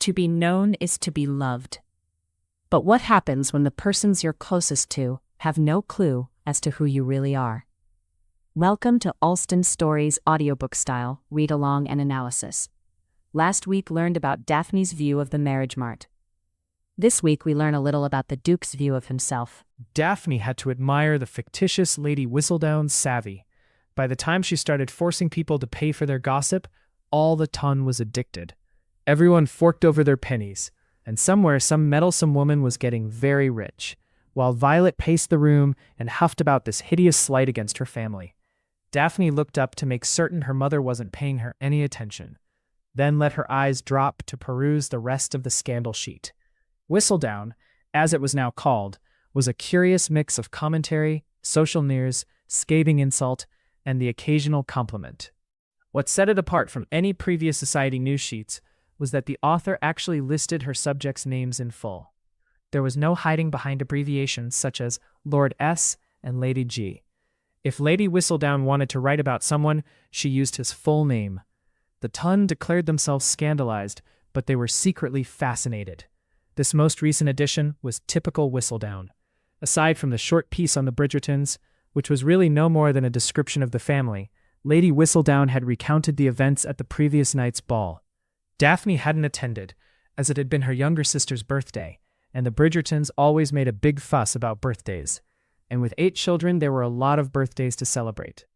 To be known is to be loved. But what happens when the persons you're closest to have no clue as to who you really are? Welcome to Alston Stories audiobook-style read-along and analysis. Last week learned about Daphne's view of the marriage mart. This week we learn a little about the Duke's view of himself. Daphne had to admire the fictitious Lady Whistledown's savvy. By the time she started forcing people to pay for their gossip, all the ton was addicted. Everyone forked over their pennies, and somewhere some meddlesome woman was getting very rich, while Violet paced the room and huffed about this hideous slight against her family. Daphne looked up to make certain her mother wasn't paying her any attention, then let her eyes drop to peruse the rest of the scandal sheet. Whistledown, as it was now called, was a curious mix of commentary, social news, scathing insult, and the occasional compliment. What set it apart from any previous society news sheets was that the author actually listed her subjects' names in full. There was no hiding behind abbreviations such as Lord S and Lady G. If Lady Whistledown wanted to write about someone, she used his full name. The ton declared themselves scandalized, but they were secretly fascinated. This most recent edition was typical Whistledown. Aside from the short piece on the Bridgertons, which was really no more than a description of the family, Lady Whistledown had recounted the events at the previous night's ball. Daphne hadn't attended, as it had been her younger sister's birthday, and the Bridgertons always made a big fuss about birthdays. And with 8 children, there were a lot of birthdays to celebrate.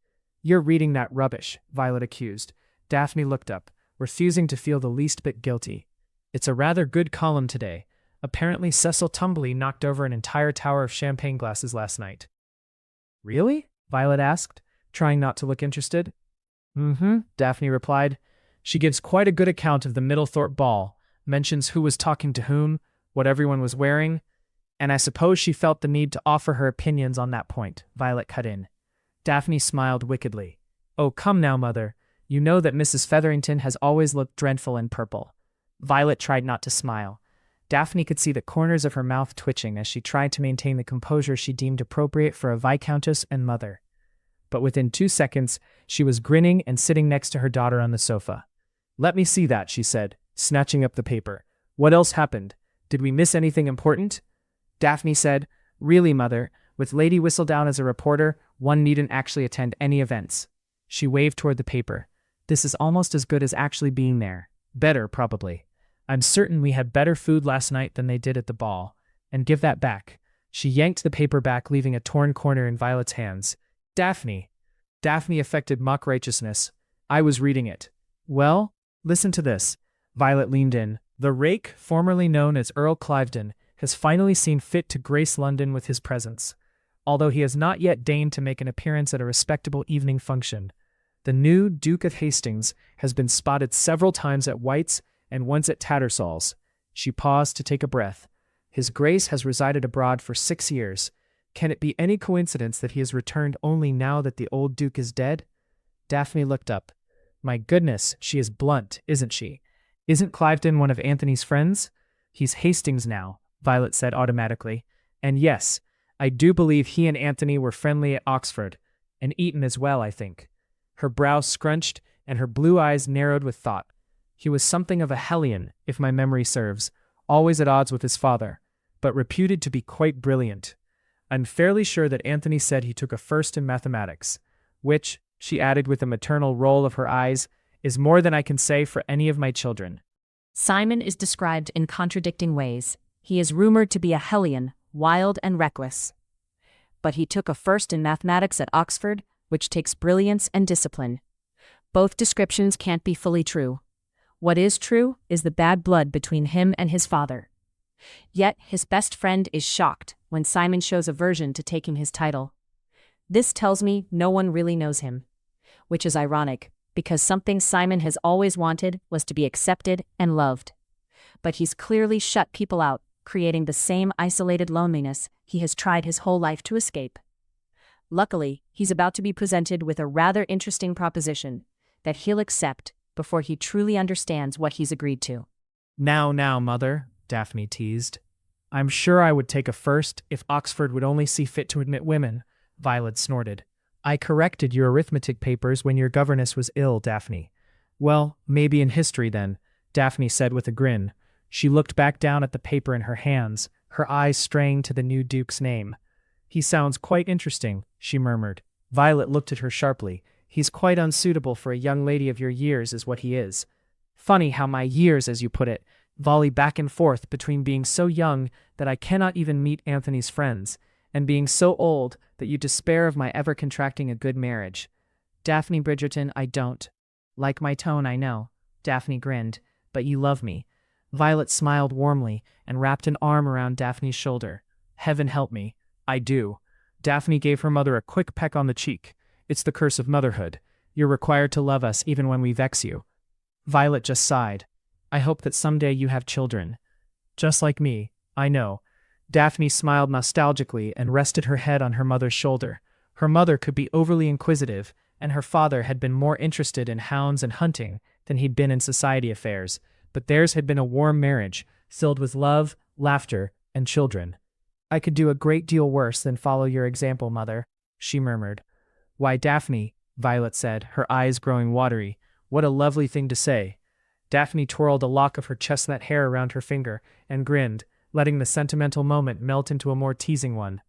"You're reading that rubbish," Violet accused. Daphne looked up, refusing to feel the least bit guilty. "It's a rather good column today. Apparently Cecil Tumbling knocked over an entire tower of champagne glasses last night." "Really?" Violet asked, trying not to look interested. Daphne replied. "She gives quite a good account of the Middlethorpe ball, mentions who was talking to whom, what everyone was wearing, and I suppose she felt the need to offer her opinions on that point," Violet cut in. Daphne smiled wickedly. "Oh, come now, Mother. You know that Mrs. Featherington has always looked dreadful in purple." Violet tried not to smile. Daphne could see the corners of her mouth twitching as she tried to maintain the composure she deemed appropriate for a viscountess and mother. But within 2 seconds, she was grinning and sitting next to her daughter on the sofa. "Let me see that," she said, snatching up the paper. "What else happened? Did we miss anything important?" Daphne said, "Really, Mother, with Lady Whistledown as a reporter, one needn't actually attend any events." She waved toward the paper. "This is almost as good as actually being there. Better, probably. I'm certain we had better food last night than they did at the ball. And give that back." She yanked the paper back, leaving a torn corner in Violet's hands. Daphne affected mock righteousness. "I was reading it." "Well, listen to this." Violet leaned in. "The rake, formerly known as Earl Cliveden, has finally seen fit to grace London with his presence. Although he has not yet deigned to make an appearance at a respectable evening function, the new Duke of Hastings has been spotted several times at White's and once at Tattersall's." She paused to take a breath. "His Grace has resided abroad for 6 years. Can it be any coincidence that he has returned only now that the old Duke is dead?" Daphne looked up. "My goodness, she is blunt, isn't she? Isn't Cliveden one of Anthony's friends?" "He's Hastings now," Violet said automatically. "And yes, I do believe he and Anthony were friendly at Oxford, and Eton as well, I think." Her brow scrunched and her blue eyes narrowed with thought. "He was something of a hellion, if my memory serves, always at odds with his father, but reputed to be quite brilliant. I'm fairly sure that Anthony said he took a first in mathematics, which," she added with a maternal roll of her eyes, "is more than I can say for any of my children." Simon is described in contradicting ways. He is rumored to be a hellion, wild and reckless. But he took a first in mathematics at Oxford, which takes brilliance and discipline. Both descriptions can't be fully true. What is true is the bad blood between him and his father. Yet his best friend is shocked when Simon shows aversion to taking his title. This tells me no one really knows him, which is ironic, because something Simon has always wanted was to be accepted and loved. But he's clearly shut people out, creating the same isolated loneliness he has tried his whole life to escape. Luckily, he's about to be presented with a rather interesting proposition that he'll accept before he truly understands what he's agreed to. Now, Mother," Daphne teased. "I'm sure I would take a first if Oxford would only see fit to admit women," Violet snorted. "I corrected your arithmetic papers when your governess was ill, Daphne." "Well, maybe in history then," Daphne said with a grin. She looked back down at the paper in her hands, her eyes straying to the new duke's name. "He sounds quite interesting," she murmured. Violet looked at her sharply. "He's quite unsuitable for a young lady of your years is what he is." Funny how my years, as you put it, volley back and forth between being so young that I cannot even meet Anthony's friends, and being so old that you despair of my ever contracting a good marriage. Daphne Bridgerton, I don't. Like my tone, I know. Daphne grinned. But you love me. Violet smiled warmly and wrapped an arm around Daphne's shoulder. Heaven help me. I do. Daphne gave her mother a quick peck on the cheek. It's the curse of motherhood. You're required to love us even when we vex you. Violet just sighed. I hope that someday you have children. Just like me, I know. Daphne smiled nostalgically and rested her head on her mother's shoulder. Her mother could be overly inquisitive, and her father had been more interested in hounds and hunting than he'd been in society affairs, but theirs had been a warm marriage, filled with love, laughter, and children. I could do a great deal worse than follow your example, mother, she murmured. Why, Daphne, Violet said, her eyes growing watery. What a lovely thing to say. Daphne twirled a lock of her chestnut hair around her finger and grinned, letting the sentimental moment melt into a more teasing one.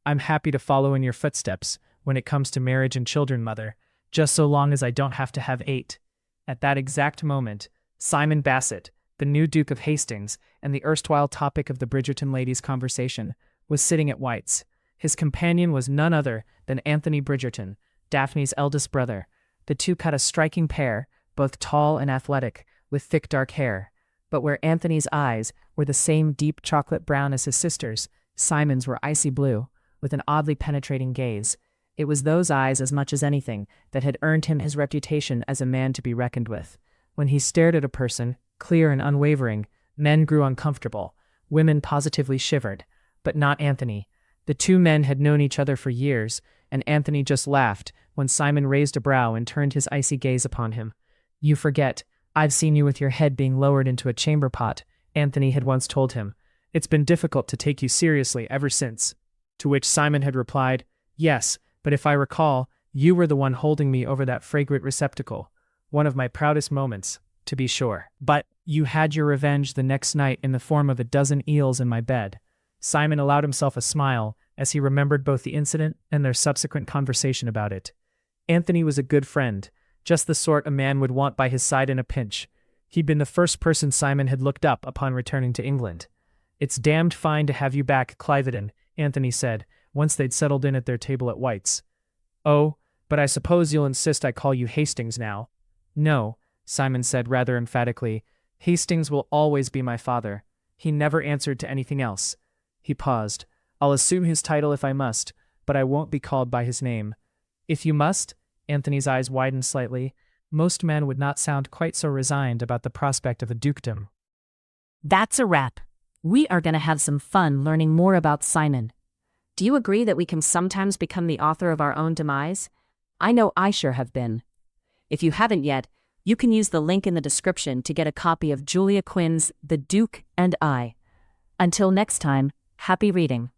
I'm happy to follow in your footsteps when it comes to marriage and children, mother, just so long as I don't have to have 8. At that exact moment, Simon Basset, the new Duke of Hastings and the erstwhile topic of the Bridgerton ladies' conversation, was sitting at White's. His companion was none other than Anthony Bridgerton, Daphne's eldest brother. The two cut a striking pair, both tall and athletic, with thick dark hair. But where Anthony's eyes were the same deep chocolate brown as his sister's, Simon's were icy blue, with an oddly penetrating gaze. It was those eyes as much as anything that had earned him his reputation as a man to be reckoned with. When he stared at a person, clear and unwavering, men grew uncomfortable, women positively shivered. But not Anthony. The two men had known each other for years, and Anthony just laughed when Simon raised a brow and turned his icy gaze upon him. You forget, I've seen you with your head being lowered into a chamber pot, Anthony had once told him. It's been difficult to take you seriously ever since. To which Simon had replied, Yes, but if I recall, you were the one holding me over that fragrant receptacle. One of my proudest moments, to be sure. But you had your revenge the next night in the form of a dozen eels in my bed. Simon allowed himself a smile as he remembered both the incident and their subsequent conversation about it. Anthony was a good friend, just the sort a man would want by his side in a pinch. He'd been the first person Simon had looked up upon returning to England. It's damned fine to have you back, Cliveden, Anthony said, once they'd settled in at their table at White's. Oh, but I suppose you'll insist I call you Hastings now. No, Simon said rather emphatically. Hastings will always be my father. He never answered to anything else. He paused. I'll assume his title if I must, but I won't be called by his name. If you must? Anthony's eyes widened slightly. Most men would not sound quite so resigned about the prospect of a dukedom. That's a wrap. We are going to have some fun learning more about Simon. Do you agree that we can sometimes become the author of our own demise? I know I sure have been. If you haven't yet, you can use the link in the description to get a copy of Julia Quinn's The Duke and I. Until next time, happy reading.